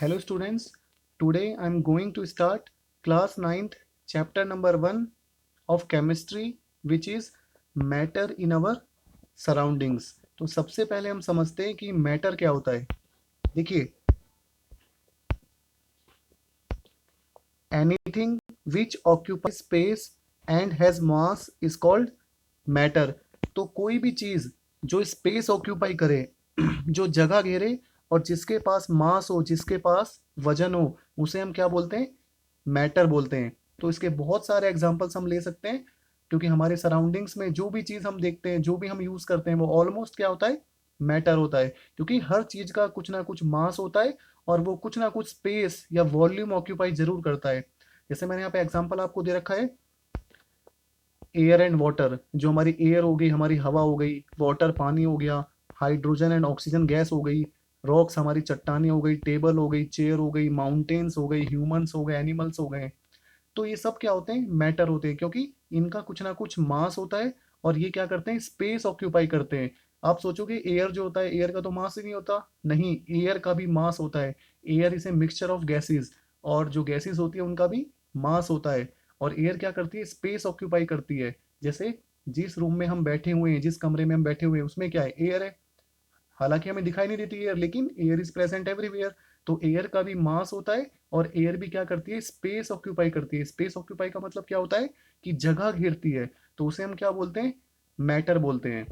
Hello students, today I am going to start class 9th chapter number 1 of chemistry which is matter in our surroundings। तो सबसे पहले हम समझते हैं कि मैटर क्या होता है। देखिए, anything which occupy space and has mass is called matter. तो कोई भी चीज जो स्पेस ऑक्यूपाई करे जो जगह घेरे और जिसके पास मास हो, जिसके पास वजन हो, उसे हम क्या बोलते हैं? मैटर बोलते हैं। तो इसके बहुत सारे एग्जांपल्स हम ले सकते हैं क्योंकि हमारे सराउंडिंग्स में जो भी चीज़ हम देखते हैं, जो भी हम यूज़ करते हैं, वो ऑलमोस्ट क्या होता है? मैटर होता है। क्योंकि हर चीज़ का कुछ ना कुछ मास होता है और वो कुछ ना कुछ स्पेस या वॉल्यूम ऑक्यूपाई जरूर करता है। जैसे मैंने यहाँ पे एग्जाम्पल आपको दे रखा है, एयर एंड वाटर। जो हमारी एयर हो गई, हमारी हवा हो गई, वाटर पानी हो गया, हाइड्रोजन एंड ऑक्सीजन गैस हो गई, रॉक्स हमारी चट्टानें हो गई, टेबल हो गई, चेयर हो गई, माउंटेन्स हो गई, ह्यूमंस हो गए, एनिमल्स हो गए। तो ये सब क्या होते हैं? मैटर होते हैं, क्योंकि इनका कुछ ना कुछ मास होता है और ये क्या करते हैं? स्पेस ऑक्यूपाई करते हैं। आप सोचोगे एयर जो होता है, एयर का तो मास ही नहीं होता। नहीं, एयर का भी मास होता है। Air is a mixture of gases, और जो गैसेस होती है उनका भी मास होता है। और एयर क्या करती है? स्पेस ऑक्यूपाई करती है। जैसे जिस रूम में हम बैठे हुए हैं, जिस कमरे में हम बैठे हुए हैं, उसमें क्या है? एयर है। हालांकि हमें दिखाई नहीं देती एयर, लेकिन एयर इज प्रेजेंट एवरीवेयर। तो एयर का भी मास होता है और एयर भी क्या करती है? स्पेस ऑक्यूपाई करती है। स्पेस ऑक्यूपाई का मतलब क्या होता है? कि जगह घेरती है। तो उसे हम क्या बोलते हैं? मैटर बोलते हैं।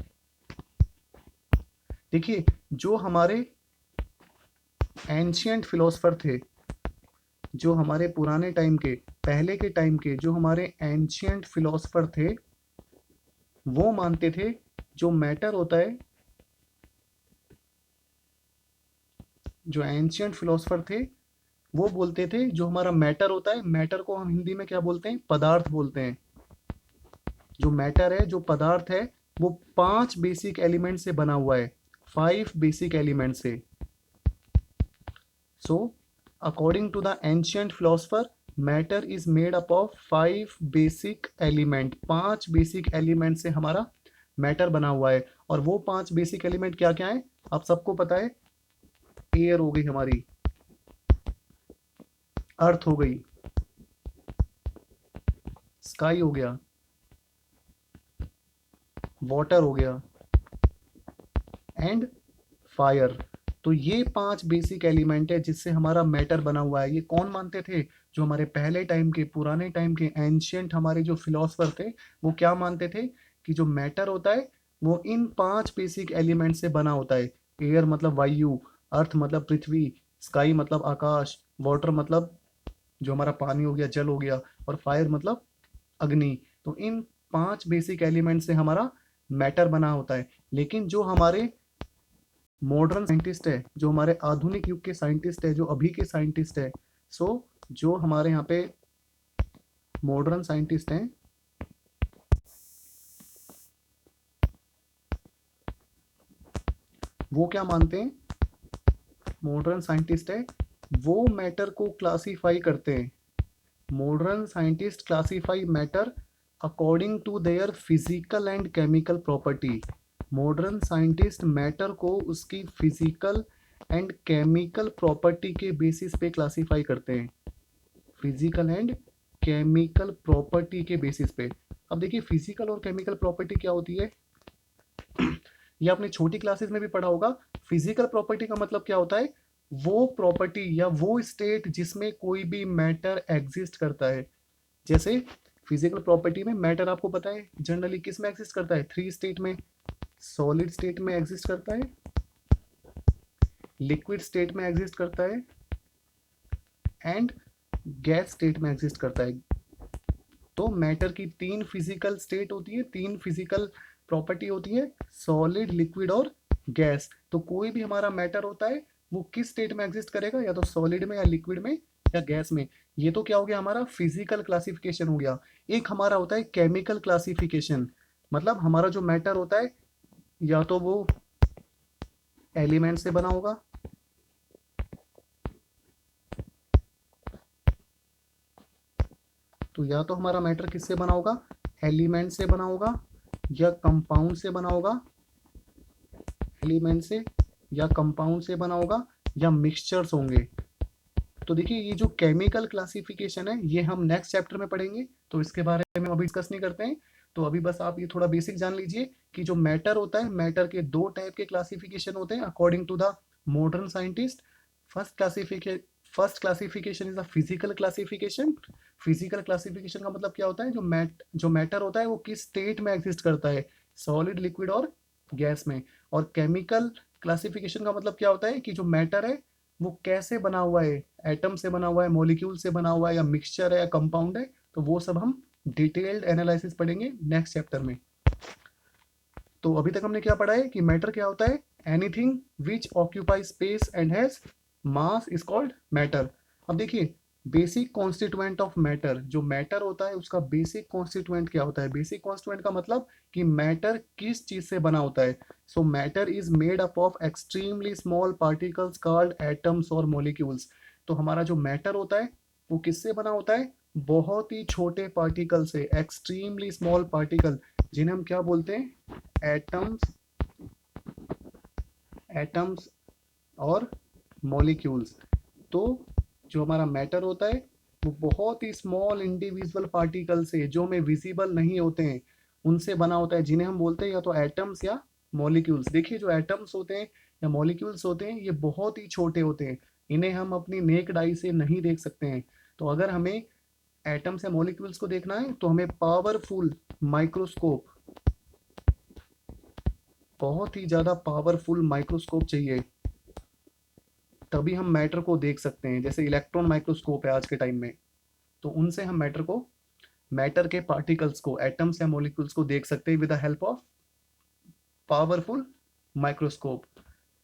देखिए, जो हमारे एंशियंट फिलोसफर थे, जो हमारे पुराने टाइम के, पहले के टाइम के जो हमारे एंशियंट फिलोसफर थे, वो मानते थे जो मैटर होता है, जो एंशियंट फिलोसफर थे वो बोलते थे जो हमारा मैटर होता है, मैटर को हम हिंदी में क्या बोलते हैं? पदार्थ बोलते हैं। जो मैटर है, जो पदार्थ है, वो 5 बेसिक एलिमेंट से बना हुआ है। 5 बेसिक एलिमेंट से। So according to the ancient philosopher, matter is made up of 5 basic element. 5 basic element से हमारा मैटर बना हुआ है। और वो 5 बेसिक एलिमेंट क्या क्या है? आप सबको पता है। एयर हो गई हमारी, अर्थ हो गई, स्काई हो गया, वाटर हो गया, एंड फायर। तो ये 5 बेसिक एलिमेंट है जिससे हमारा मैटर बना हुआ है। ये कौन मानते थे? जो हमारे पहले टाइम के, पुराने टाइम के एंशियंट हमारे जो फिलोसफर थे, वो क्या मानते थे? कि जो मैटर होता है वो इन 5 बेसिक एलिमेंट से बना होता है। एयर मतलब वायु, अर्थ मतलब पृथ्वी, स्काई मतलब आकाश, वाटर मतलब जो हमारा पानी हो गया, जल हो गया, और फायर मतलब अग्नि। तो इन 5 बेसिक एलिमेंट से हमारा मैटर बना होता है। लेकिन जो हमारे मॉडर्न साइंटिस्ट है, जो हमारे आधुनिक युग के साइंटिस्ट है, जो अभी के साइंटिस्ट है, सो जो हमारे यहाँ पे मॉडर्न साइंटिस्ट हैं, वो क्या मानते हैं? मॉडर्न साइंटिस्ट है, वो मैटर को क्लासीफाई करते हैं। Modern scientist classify matter according to their physical and chemical property. Modern scientist matter को उसकी फिजिकल एंड केमिकल प्रॉपर्टी के बेसिस पे क्लासीफाई करते हैं। फिजिकल एंड केमिकल प्रॉपर्टी के बेसिस पे। अब देखिए, फिजिकल और केमिकल प्रॉपर्टी क्या होती है? ये आपने छोटी क्लासेस में भी पढ़ा होगा। फिजिकल प्रॉपर्टी का मतलब क्या होता है? वो प्रॉपर्टी या वो स्टेट जिसमें कोई भी मैटर एग्जिस्ट करता है। जैसे फिजिकल प्रॉपर्टी में मैटर आपको पता है जनरली किस में एग्जिस्ट करता है? 3 स्टेट में। सॉलिड स्टेट में एग्जिस्ट करता है, लिक्विड स्टेट में एग्जिस्ट करता है, एंड गैस स्टेट में एग्जिस्ट करता है। तो मैटर की 3 फिजिकल स्टेट होती है, 3 फिजिकल प्रॉपर्टी होती है, सॉलिड, लिक्विड और गैस। तो कोई भी हमारा मैटर होता है वो किस स्टेट में एग्जिस्ट करेगा? या तो सॉलिड में, या लिक्विड में, या गैस में। ये तो क्या हो गया? हमारा फिजिकल क्लासिफिकेशन हो गया। एक हमारा होता है केमिकल क्लासिफिकेशन। मतलब हमारा जो मैटर होता है, या तो वो एलिमेंट से बना होगा, तो या तो हमारा मैटर किससे बना होगा? एलिमेंट से बना होगा, या कंपाउंड से बना होगा, एलिमेंट से या कंपाउंड से बना होगा, या मिक्सचर्स होंगे। तो देखिए ये जो केमिकल क्लासिफिकेशन है ये हम नेक्स्ट चैप्टर में पढ़ेंगे, तो इसके बारे में अभी डिस्कस नहीं करते हैं। तो अभी बस आप ये थोड़ा बेसिक जान लीजिए कि जो मैटर होता है, मैटर के दो टाइप के क्लासिफिकेशन होते हैं according to the modern scientist. First classification first classification is a physical classification. Physical classification का मतलब क्या होता है, जो मैटर होता है वो किस स्टेट में एग्जिस्ट करता है, सॉलिड, लिक्विड और गैस में। और केमिकल क्लासिफिकेशन का मतलब क्या होता है कि जो मैटर है वो कैसे बना हुआ है, एटम से बना हुआ है, मॉलिक्यूल से बना हुआ है, या मिक्सचर है या कंपाउंड है। तो वो सब हम डिटेल्ड एनालिसिस पढ़ेंगे नेक्स्ट चैप्टर में। तो अभी तक हमने क्या पढ़ा है कि मैटर क्या होता है, anything which occupy space and has mass is called matter. अब देखिए बेसिक कॉन्स्टिट्यूएंट ऑफ मैटर, जो मैटर होता है उसका बेसिक कॉन्स्टिट्यूएंट क्या होता है। बेसिक कॉन्स्टिट्यूएंट का मतलब कि मैटर किस चीज से बना होता है। सो matter is made up of extremely small particles called atoms और मॉलिक्यूल्स। तो हमारा जो मैटर होता है वो किससे बना होता है, बहुत ही छोटे पार्टिकल से, एक्सट्रीमली स्मॉल पार्टिकल, जिन्हें हम क्या बोलते हैं, एटम्स एटम्स और मॉलिक्यूल्स। तो जो हमारा मैटर होता है वो बहुत ही स्मॉल इंडिविजुअल पार्टिकल से, जो हमें विजिबल नहीं होते हैं, उनसे बना होता है, जिन्हें हम बोलते हैं या तो एटम्स या मॉलिक्यूल्स। देखिए जो एटम्स होते हैं या मॉलिक्यूल्स होते हैं ये बहुत ही छोटे होते हैं, इन्हें हम अपनी नेक्ड आई से नहीं देख सकते हैं। तो अगर हमें एटम्स या मॉलिक्यूल्स को देखना है तो हमें पावरफुल माइक्रोस्कोप, बहुत ही ज़्यादा पावरफुल माइक्रोस्कोप चाहिए, तभी हम मैटर को देख सकते हैं। जैसे इलेक्ट्रॉन माइक्रोस्कोप है आज के टाइम में, तो उनसे हम मैटर के पार्टिकल्स को, एटम्स या मॉलिक्यूल्स को देख सकते हैं with the help of powerful microscope.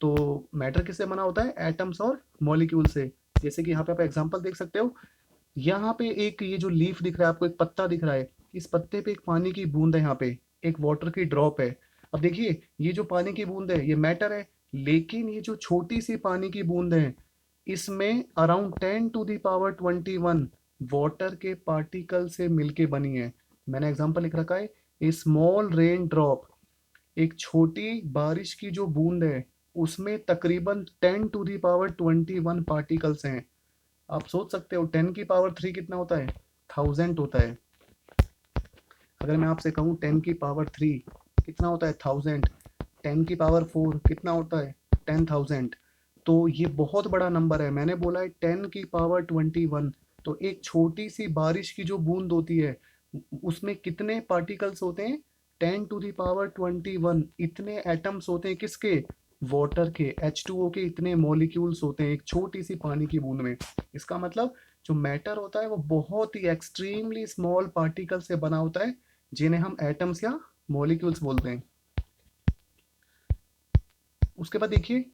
तो मैटर किससे बना होता है, एटम्स और मॉलिक्यूल से। जैसे कि यहाँ पे आप एग्जांपल देख सकते हो, यहाँ पे एक ये जो लीफ दिख रहा है आपको, एक पत्ता दिख रहा है, इस पत्ते पे एक पानी की बूंद है, यहाँ पे एक वाटर की ड्रॉप है। अब देखिए ये जो पानी की बूंद है ये मैटर है, लेकिन ये जो छोटी सी पानी की बूंद है इसमें अराउंड 10⁻21 वाटर के पार्टिकल से मिलके बनी है। मैंने एग्जांपल लिख रखा है, ए स्मॉल रेन ड्रॉप, एक छोटी बारिश की जो बूंद है उसमें तकरीबन 10⁻21 पार्टिकल्स हैं। आप सोच सकते हो 10⁻³ कितना होता है, 1000 होता है। अगर मैं आपसे कहूँ 10⁻³ कितना होता है, 1000। 10⁻4 कितना होता है, 10,000। तो ये बहुत बड़ा नंबर है, मैंने बोला है 10⁻21। तो एक छोटी सी बारिश की जो बूंद होती है उसमें कितने पार्टिकल्स होते हैं, 10⁻21। इतने एटम्स होते हैं किसके, वाटर के, H2O के इतने मॉलिक्यूल्स होते हैं एक छोटी सी पानी की बूंद में। इसका मतलब जो मैटर होता है वो बहुत ही एक्सट्रीमली स्मॉल पार्टिकल से बना होता है, जिन्हें हम एटम्स या मॉलिक्यूल्स बोलते हैं। उसके बाद देखिए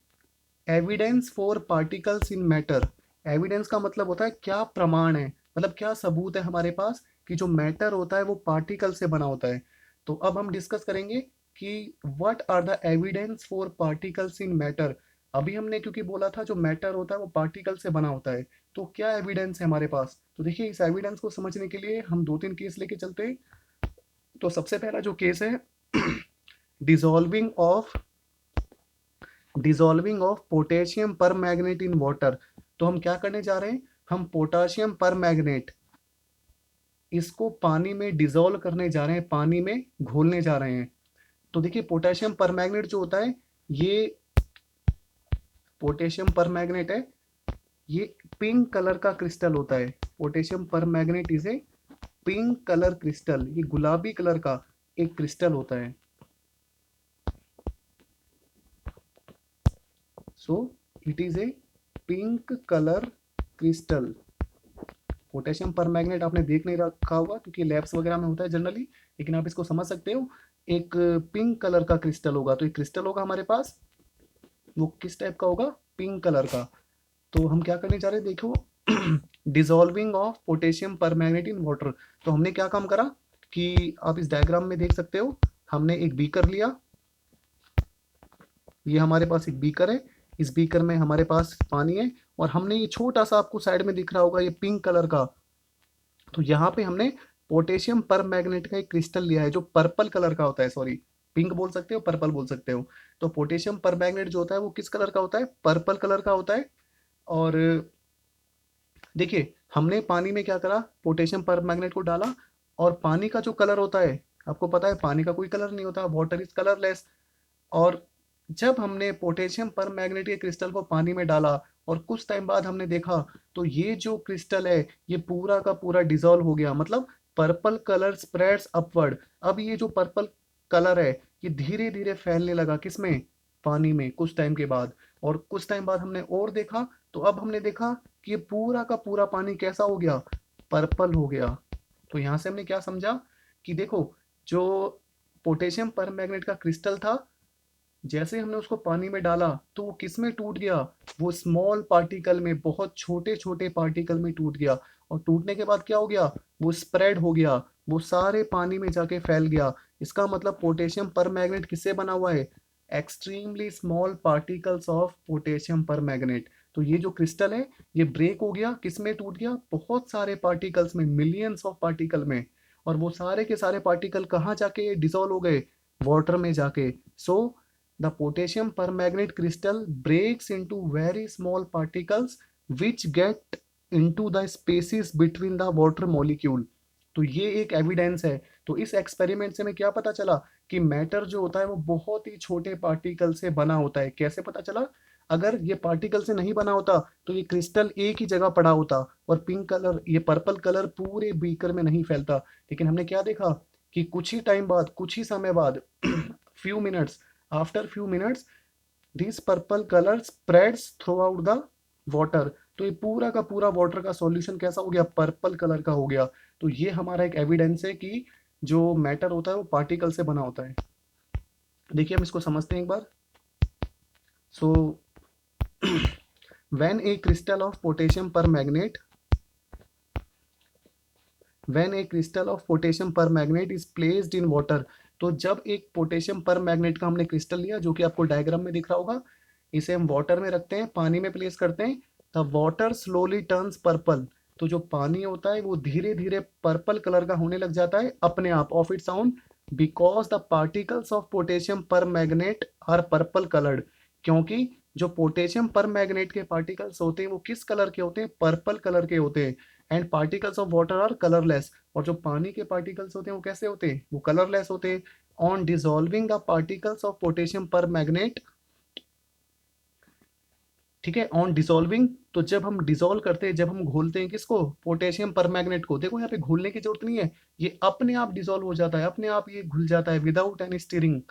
evidence for particles in matter. Evidence का मतलब होता है क्या प्रमाण है, मतलब क्या सबूत है हमारे पास कि जो मैटर होता है वो पार्टिकल से बना होता है। तो अब हम डिस्कस करेंगे कि what are the evidence for particles in matter. अभी हमने क्योंकि बोला था जो मैटर होता है वो पार्टिकल से बना होता है, तो क्या एविडेंस है हमारे पास। तो देखिए इस एविडेंस को समझने के लिए हम दो तीन केस लेके चलते हैं। तो सबसे पहला जो केस है dissolving of dissolving of potassium पर मैग्नेट इन वाटर। तो हम क्या करने जा रहे हैं, हम पोटाशियम पर मैग्नेट इसको पानी में डिसॉल्व करने जा रहे हैं, पानी में घोलने जा रहे हैं। तो देखिए पोटेशियम पर मैग्नेट जो होता है, ये पोटेशियम पर मैग्नेट है, ये पिंक कलर का क्रिस्टल होता है। पोटेशियम पर magnet is a pink colour crystal, ये गुलाबी कलर का एक क्रिस्टल होता है। So it is a pink colour crystal. Potassium पर मैग्नेट आपने देख नहीं रखा होगा क्योंकि लैब्स वगैरह में होता है जनरली, लेकिन आप इसको समझ सकते हो, एक पिंक कलर का क्रिस्टल होगा। तो एक क्रिस्टल होगा हमारे पास, वो किस टाइप का होगा, पिंक कलर का। तो हम क्या करने जा रहे हैं, देखो डिसॉल्विंग ऑफ पोटेशियम पर मैग्नेट इन वाटर। तो हमने क्या काम करा कि आप इस डायग्राम में देख सकते हो, हमने एक बीकर लिया, ये हमारे पास एक बीकर है, इस बीकर में हमारे पास पानी है, और हमने ये छोटा सा, आपको साइड में दिख रहा होगा ये पिंक कलर का, तो यहाँ पे हमने पोटेशियम पर मैग्नेट का एक क्रिस्टल लिया है जो पर्पल कलर का होता है, सॉरी पिंक बोल सकते हो, पर्पल बोल सकते हो। तो पोटेशियम पर मैग्नेट जो होता है वो किस कलर का होता है, पर्पल कलर का होता है। और देखिए हमने पानी में क्या करा, पोटेशियम परमैंगनेट को डाला, और पानी का जो कलर होता है, आपको पता है पानी का कोई कलर नहीं होता, वाटर इज कलरलेस। और जब हमने पोटेशियम परमैंगनेट के क्रिस्टल को पानी में डाला और कुछ टाइम बाद हमने देखा, तो ये जो क्रिस्टल है ये पूरा का पूरा डिसॉल्व हो गया, मतलब पर्पल कलर स्प्रेड्स अपवर्ड। अब ये जो पर्पल कलर है ये धीरे धीरे फैलने लगा, किसमें, पानी में, कुछ टाइम के बाद। और कुछ टाइम बाद हमने और देखा, तो अब हमने देखा कि ये पूरा का पूरा पानी कैसा हो गया, पर्पल हो गया। तो यहाँ से हमने क्या समझा कि देखो, जो पोटेशियम परमैंगनेट का क्रिस्टल था, जैसे ही हमने उसको पानी में डाला तो वो किस में टूट गया, वो स्मॉल पार्टिकल में, बहुत छोटे छोटे पार्टिकल में टूट गया। और टूटने के बाद क्या हो गया, वो स्प्रेड हो गया, वो सारे पानी में जाके फैल गया। इसका मतलब पोटेशियम परमैंगनेट किससे बना हुआ है, extremely small particles of potassium permanganate. तो ये जो क्रिस्टल है ये ब्रेक हो गया, किस में टूट गया, बहुत सारे पार्टिकल्स में, मिलियंस ऑफ पार्टिकल में। और वो सारे के सारे पार्टिकल कहाँ जाके डिसॉल्व हो गए, वाटर में जाके। सो the potassium permanganate crystal breaks into very small particles which get into the spaces between the water molecule। तो ये एक एविडेंस है। तो इस एक्सपेरिमेंट से हमें क्या पता चला कि मैटर जो होता है वो बहुत ही छोटे पार्टिकल से बना होता है। कैसे पता चला, अगर ये पार्टिकल से नहीं बना होता तो ये क्रिस्टल एक ही जगह पड़ा होता और पिंक कलर, ये पर्पल कलर पूरे बीकर में नहीं फैलता। लेकिन हमने क्या देखा कि कुछ ही टाइम बाद, कुछ ही समय बाद few minutes, after few minutes this purple colour spreads through out the water. तो ये पूरा का पूरा वाटर का सॉल्यूशन कैसा हो गया, पर्पल कलर का हो गया। तो ये हमारा एक एविडेंस है कि जो मैटर होता है वो पार्टिकल से बना होता है। देखिए हम इसको समझते हैं एक बार। So when a crystal of potassium permanganate, when a crystal of potassium permanganate is placed in water. तो जब एक पोटेशियम परमैंगनेट का हमने क्रिस्टल लिया, जो कि आपको डायग्राम में दिख रहा होगा, इसे हम वाटर में रखते हैं, पानी में प्लेस करते हैं, the water slowly turns purple. तो जो पानी होता है वो धीरे धीरे पर्पल कलर का होने लग जाता है अपने आप, of its own, because the particles of potassium permanganate are purple coloured. क्योंकि जो पोटेशियम परमैंगनेट के पार्टिकल्स होते हैं वो किस कलर के होते हैं, पर्पल कलर के होते हैं। And particles of water are colourless. और जो पानी के पार्टिकल्स होते हैं वो कैसे होते हैं, वो कलरलेस होते हैं। On dissolving the particles of potassium permanganate, ठीक है, ऑन डिसॉल्विंग, तो जब हम डिसॉल्व करते हैं, जब हम घोलते हैं किसको, पोटेशियम परमैंगनेट को, देखो यहाँ पे घोलने की जरूरत नहीं है, ये अपने आप डिसॉल्व हो जाता है, अपने आप ये घुल जाता है विदाउट एनी स्टीरिंग।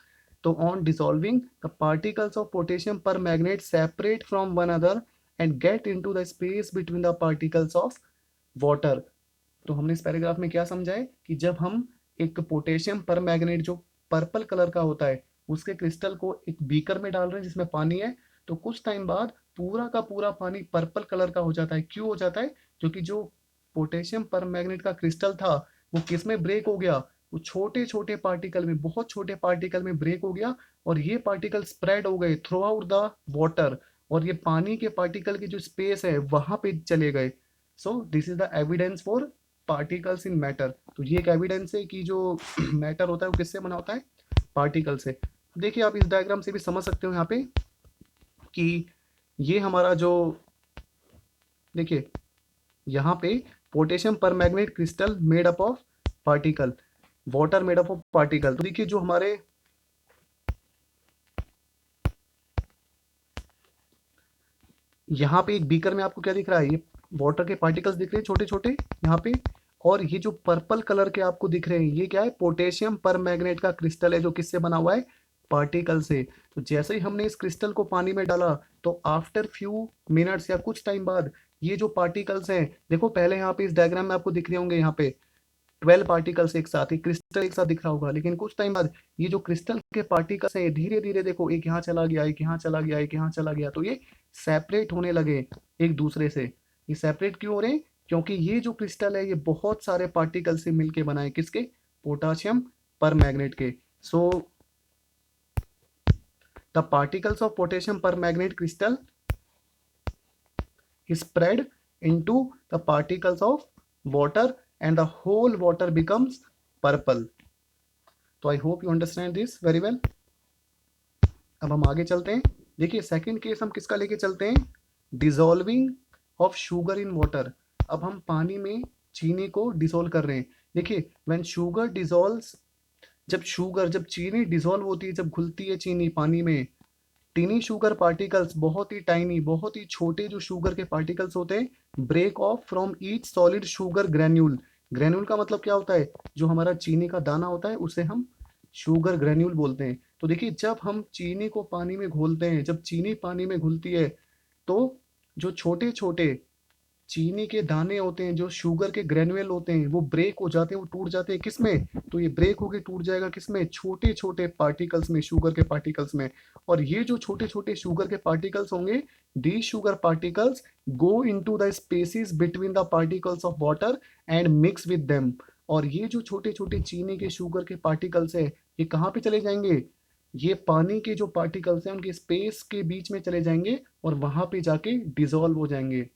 तो on dissolving the particles of potassium permanganate separate from one other and get into the space between the particles of water. तो हमने इस पैराग्राफ में क्या समझा है कि जब हम एक पोटेशियम परमैंगनेट जो पर्पल कलर का होता है उसके क्रिस्टल को एक बीकर में डाल रहे हैं जिसमें पानी है, तो कुछ टाइम बाद पूरा का पूरा पानी पर्पल कलर का हो जाता है। क्यों हो जाता है, क्योंकि जो पोटेशियम परमैंगनेट का क्रिस्टल था वो किस में ब्रेक हो गया, वो छोटे छोटे पार्टिकल में, बहुत छोटे पार्टिकल में ब्रेक हो गया। और ये पार्टिकल स्प्रेड हो गए थ्रू आउट द वाटर, और ये पानी के पार्टिकल की जो स्पेस है वहां पे चले गए। So this is the evidence for particles in matter. तो ये एक एविडेंस है कि जो मैटर होता है वो किससे बना होता है, पार्टिकल से। देखिए आप इस डायग्राम से भी समझ सकते हो यहाँ पे कि ये हमारा जो, देखिए यहाँ पे potassium permanganate crystal made up of particle, water made up of particle. तो देखिए जो हमारे यहाँ पे एक बीकर में आपको क्या दिख रहा है, ये वाटर के पार्टिकल्स दिख रहे हैं छोटे छोटे यहाँ पे। और ये जो पर्पल कलर के आपको दिख रहे हैं ये क्या है, पोटेशियम परमैंगनेट का क्रिस्टल है, जो किससे बना हुआ है, पार्टिकल से। तो जैसे ही हमने इस क्रिस्टल को पानी में डाला तो आफ्टर फ्यू मिनट्स या कुछ टाइम बाद ये जो पार्टिकल्स हैं, देखो पहले यहाँ पे इस डायग्राम में आपको दिख रहे होंगे, यहाँ पे 12 पार्टिकल्स एक साथ, एक क्रिस्टल एक साथ दिख रहा होगा। लेकिन कुछ टाइम बाद ये जो क्रिस्टल के पार्टिकल्स हैं धीरे धीरे देखो, एक यहाँ चला गया, एक यहाँ चला गया, एक यहाँ चला गया, तो ये सेपरेट होने लगे एक दूसरे से। ये सेपरेट क्यों हो रहे हैं, क्योंकि ये जो क्रिस्टल है ये बहुत सारे पार्टिकल से मिलके बना है, किसके, पोटेशियम परमैंगनेट के। So the particles of potassium permanganate crystal spread into the particles of water and the whole water becomes purple। तो I hope you understand this very well. अब हम आगे चलते हैं। देखिए सेकंड केस हम किसका लेके चलते हैं, dissolving of sugar in water. अब हम पानी में चीनी को डिसॉल्व कर रहे हैं। देखिए व्हेन शुगर डिसॉल्व्स, जब चीनी डिसॉल्व होती है, जब घुलती है चीनी पानी में, टीनी शुगर पार्टिकल्स, बहुत ही टाइनी, बहुत ही छोटे जो शुगर के पार्टिकल्स होते हैं, break off from each solid sugar granule. Granule का मतलब क्या होता है? जो हमारा चीनी का दाना होता है उसे हम शुगर ग्रेन्यूल बोलते हैं। तो देखिए जब हम चीनी को पानी में घोलते हैं, जब चीनी पानी में घुलती है, तो जो छोटे छोटे चीनी के दाने होते हैं, जो शुगर के ग्रेनुअल होते हैं, वो ब्रेक हो जाते हैं, वो टूट जाते हैं किस में? तो ये ब्रेक होके टूट जाएगा किस में? छोटे छोटे पार्टिकल्स में, शुगर के पार्टिकल्स में। और ये जो छोटे छोटे शुगर के पार्टिकल्स होंगे, the sugar particles go into the spaces between the particles of water and mix with them. और ये जो छोटे छोटे चीनी के शुगर के पार्टिकल्स है, ये कहाँ पे चले जाएंगे? ये पानी के जो पार्टिकल्स हैं उनके स्पेस के बीच में चले जाएंगे और वहां पे जाके डिसॉल्व हो जाएंगे।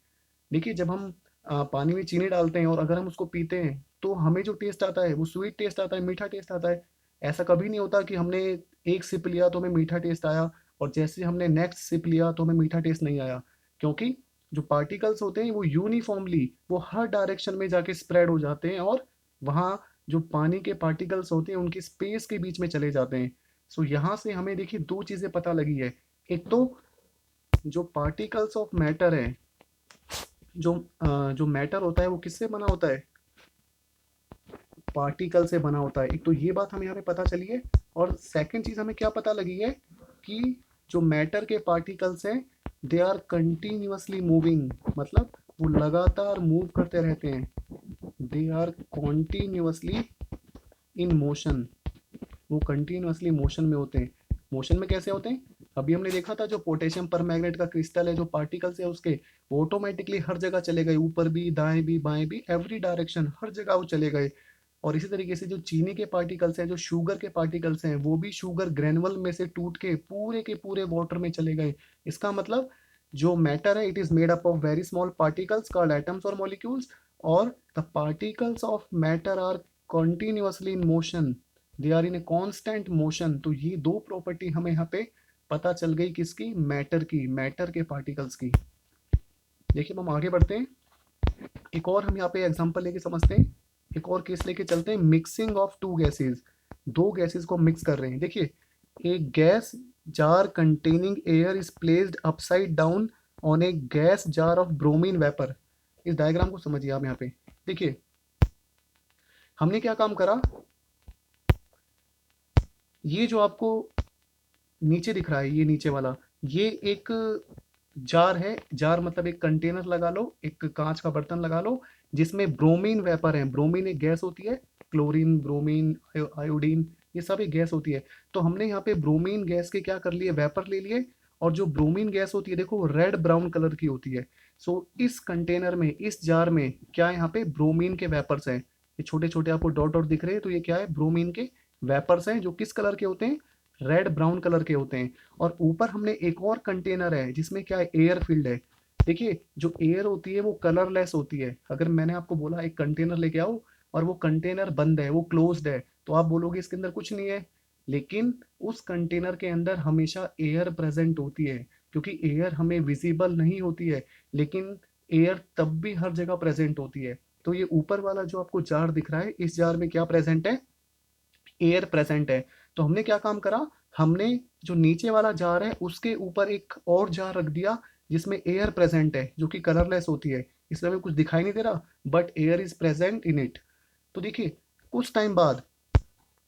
देखिए जब हम पानी में चीनी डालते हैं और अगर हम उसको पीते हैं, तो हमें जो टेस्ट आता है वो स्वीट टेस्ट आता है, मीठा टेस्ट आता है। ऐसा कभी नहीं होता कि हमने एक सिप लिया तो हमें मीठा टेस्ट आया और जैसे हमने नेक्स्ट सिप लिया तो हमें मीठा टेस्ट नहीं आया। क्योंकि जो पार्टिकल्स होते हैं वो यूनिफॉर्मली, वो हर डायरेक्शन में जाके स्प्रेड हो जाते हैं और वहाँ जो पानी के पार्टिकल्स होते हैं उनकी स्पेस के बीच में चले जाते हैं। सो यहाँ से हमें देखिए दो चीज़ें पता लगी है। एक तो जो पार्टिकल्स ऑफ मैटर है, जो मैटर होता है वो किससे बना होता है? पार्टिकल से बना होता है। एक तो ये बात हमें यहाँ पे पता चली है। और सेकंड चीज हमें क्या पता लगी है कि जो मैटर के पार्टिकल्स हैं, दे आर कंटिन्यूअसली मूविंग, मतलब वो लगातार मूव करते रहते हैं। They are continuously in motion, वो कंटिन्यूअसली मोशन में होते हैं। मोशन में कैसे होते हैं? अभी हमने देखा था जो पोटेशियम परमैंगनेट का क्रिस्टल है, जो पार्टिकल्स है उसके, वो ऑटोमेटिकली हर जगह चले गए, ऊपर भी, दाएं भी, बाएं भी, एवरी डायरेक्शन, हर जगह वो चले गए। और इसी तरीके से जो चीनी के पार्टिकल्स हैं, जो शुगर के पार्टिकल्स हैं, वो भी शुगर ग्रेनुअल में से टूट के पूरे वाटर में चले गए। इसका मतलब जो मैटर है, it is made up of very small particles called atoms और मॉलिक्यूल्स, और the particles of matter are continuously in motion, they are in a constant motion. तो ये दो प्रॉपर्टी हमें यहाँ पे पता चल गई, किसकी? मैटर की, मैटर के पार्टिकल्स की। देखिए हम आगे बढ़ते हैं, एक और हम यहाँ पे एग्जांपल लेके समझते हैं, एक और केस लेके चलते हैं। मिक्सिंग ऑफ टू गैसेस, दो गैसेस को मिक्स कर रहे हैं। देखिए एक gas jar containing air is placed upside down on A gas jar of bromine vapour. इस डायग्राम को समझिए आप। यहाँ पे देखिए हमने क्या काम करा, ये जो आपको नीचे दिख रहा है, ये नीचे वाला, ये एक जार है। जार मतलब एक कंटेनर लगा लो, एक कांच का बर्तन लगा लो, जिसमें ब्रोमीन वेपर है। ब्रोमीन एक गैस होती है, क्लोरीन, ब्रोमीन, आयोडीन, ये सब एक गैस होती है। तो हमने यहाँ पे ब्रोमीन गैस के क्या कर लिए, वेपर ले लिए। और जो ब्रोमीन गैस होती है देखो रेड ब्राउन कलर की होती है। सो इस कंटेनर में, इस जार में क्या है, यहाँ पे ब्रोमीन के वेपर्स हैं। ये छोटे छोटे आपको डॉट डॉट दिख रहे हैं, तो ये क्या है, ब्रोमीन के वेपर्स हैं, जो किस कलर के होते हैं? रेड ब्राउन कलर के होते हैं। और ऊपर हमने एक और कंटेनर है जिसमें क्या है, एयर फील्ड है। देखिए जो एयर होती है वो कलरलेस होती है। अगर मैंने आपको बोला एक कंटेनर लेके आओ और वो कंटेनर बंद है, वो क्लोज्ड है, तो आप बोलोगे इसके अंदर कुछ नहीं है। लेकिन उस कंटेनर के अंदर हमेशा एयर प्रेजेंट होती है, क्योंकि एयर हमें विजिबल नहीं होती है, लेकिन एयर तब भी हर जगह प्रेजेंट होती है। तो ये ऊपर वाला जो आपको जार दिख रहा है, इस जार में क्या प्रेजेंट है? एयर प्रेजेंट है। तो हमने क्या काम करा, हमने जो नीचे वाला जार है उसके ऊपर एक और जार रख दिया जिसमें एयर प्रेजेंट है, जो कि कलरलेस होती है, इसलिए हमें कुछ दिखाई नहीं दे रहा, but air is present in it. तो देखिए कुछ टाइम बाद,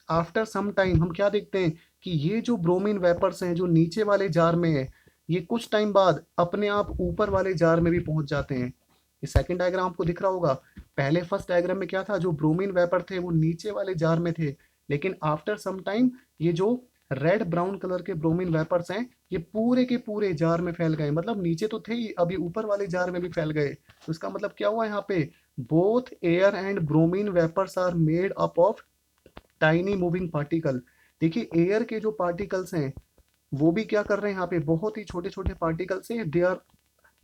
आफ्टर सम टाइम, हम क्या देखते हैं कि ये जो ब्रोमीन वेपर्स हैं जो नीचे वाले जार में है, ये कुछ टाइम बाद अपने आप ऊपर वाले जार में भी पहुंच जाते हैं। ये सेकंड डायग्राम आपको दिख रहा होगा। पहले फर्स्ट डायग्राम में क्या था, जो ब्रोमीन वेपर थे वो नीचे वाले जार में थे, लेकिन आफ्टर सम टाइम ये जो रेड ब्राउन कलर के ब्रोमीन वेपर्स हैं, ये पूरे के पूरे जार में फैल गए। मतलब नीचे तो थे ही, अभी ऊपर वाले जार में भी फैल गए। तो इसका मतलब क्या हुआ यहाँ पे, both air and bromine vapours are made up of tiny moving particle. देखिए एयर के जो पार्टिकल्स हैं वो भी क्या कर रहे हैं, यहाँ पे बहुत ही छोटे छोटे पार्टिकल्स हैं, they are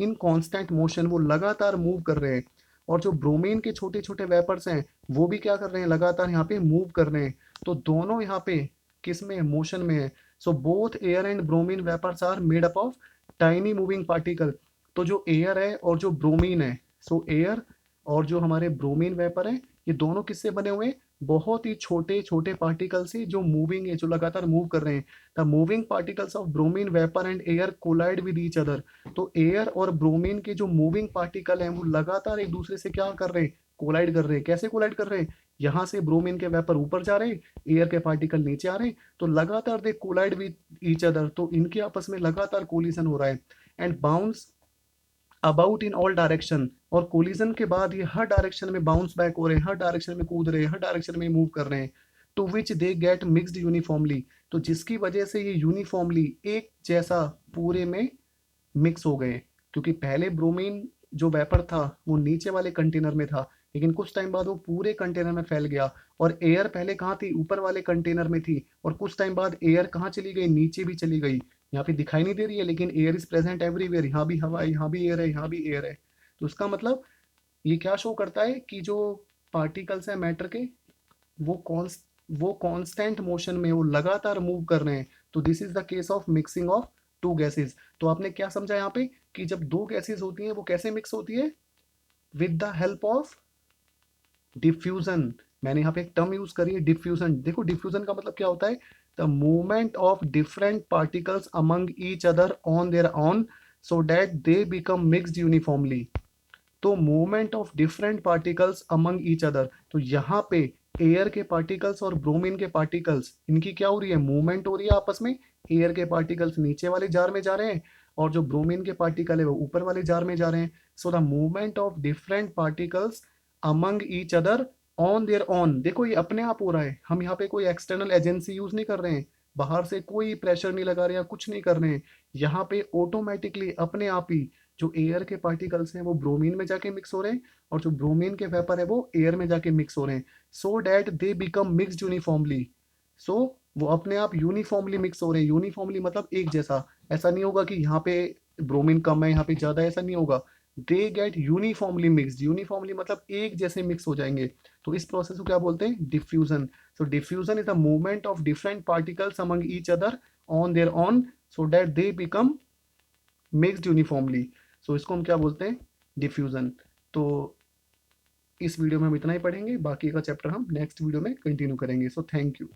in constant motion, वो लगातार मूव कर रहे हैं। और जो ब्रोमीन के छोटे छोटे वेपर्स हैं वो भी क्या कर रहे हैं, लगातार यहाँ पे मूव कर रहे हैं। तो दोनों यहाँ पे किस में, मोशन में है। So both air and bromine vapours are made up of tiny moving particle. तो जो एयर है और जो ब्रोमीन है, सो एयर और जो हमारे ब्रोमीन वेपर हैं, ये दोनों किससे बने हुए हैं? बहुत ही छोटे छोटे पार्टिकल से जो मूविंग है, जो लगातार मूव कर रहे हैं। The moving particles of bromine vapour and air collide with each other. तो एयर और ब्रोमीन के जो मूविंग पार्टिकल हैं वो लगातार एक दूसरे से क्या कर रहे हैं? कोलाइड कर रहे हैं। कैसे कोलाइड कर रहे हैं? यहाँ से ब्रोमीन के वेपर ऊपर जा रहे हैं, एयर के पार्टिकल नीचे आ रहे हैं, तो लगातार दे कोलाइड विद ईच अदर, तो इनके आपस में लगातार कोलिजन हो रहा है। And bounce about in all direction, और कोलिजन के बाद ये हर डायरेक्शन में बाउंस बैक हो रहे हैं, हर डायरेक्शन में कूद रहे हैं, हर डायरेक्शन में मूव कर रहे हैं। To which they get mixed uniformly, तो जिसकी वजह से ये यूनिफॉर्मली एक जैसा पूरे में मिक्स हो गए। क्योंकि पहले ब्रोमीन जो वेपर था वो नीचे वाले कंटेनर में था, लेकिन कुछ टाइम बाद वो पूरे कंटेनर में फैल गया। और एयर पहले कहाँ थी? ऊपर वाले कंटेनर में थी, और कुछ टाइम बाद एयर कहाँ चली गई? नीचे भी चली गई। यहाँ पे दिखाई नहीं दे रही है, लेकिन एयर इज प्रेजेंट एवरीवेयर। यहाँ भी हवा है, यहाँ भी एयर है, यहाँ भी एयर है। तो उसका मतलब ये क्या शो करता है कि जो पार्टिकल्स है मैटर के, वो वो कांस्टेंट मोशन में, वो लगातार मूव कर रहे हैं। तो this is the case of mixing of two gases. तो आपने क्या समझा यहाँ पे कि जब दो गैसेस होती हैं वो कैसे मिक्स होती है? With the help of diffusion. मैंने यहाँ पे एक टर्म यूज करी है, डिफ्यूजन। देखो डिफ्यूजन का मतलब क्या होता है? The movement of different particles among each other on their own so that they become mixed uniformly. तो movement of different particles among each other, तो यहाँ पे एयर के पार्टिकल्स और ब्रोमीन के पार्टिकल्स, इनकी क्या हो रही है? मूवमेंट हो रही है आपस में। एयर के पार्टिकल्स नीचे वाले जार में जा रहे हैं, और जो ब्रोमीन के पार्टिकल है वो ऊपर वाले जार में जा रहे हैं। So the movement of different particles among each other on their on, देखो ये अपने आप हो रहा है। हम यहाँ पे कोई एक्सटर्नल एजेंसी यूज नहीं कर रहे हैं, बाहर से कोई प्रेशर नहीं लगा रहे हैं, कुछ नहीं कर रहे हैं। यहाँ पे ऑटोमेटिकली अपने आप ही जो एयर के पार्टिकल्स हैं वो ब्रोमीन में जाके मिक्स हो रहे हैं, और जो ब्रोमीन के वेपर है वो एयर में जाके मिक्स हो रहे हैं। So that they become mixed uniformly. So वो अपने आप यूनिफॉर्मली मिक्स हो रहे हैं। यूनिफॉर्मली मतलब एक जैसा। ऐसा नहीं होगा कि यहाँ पे ब्रोमीन कम है, यहाँ पे ज्यादा है, ऐसा नहीं होगा। They get uniformly mixed. Uniformly मतलब एक जैसे मिक्स हो जाएंगे। तो इस प्रोसेस को क्या बोलते हैं? Diffusion. So diffusion is the movement of different particles among each other on their own so that they become mixed uniformly. So इसको हम क्या बोलते हैं? डिफ्यूजन। तो इस वीडियो में हम इतना ही पढ़ेंगे, बाकी का चैप्टर हम नेक्स्ट वीडियो में कंटिन्यू करेंगे। So thank you.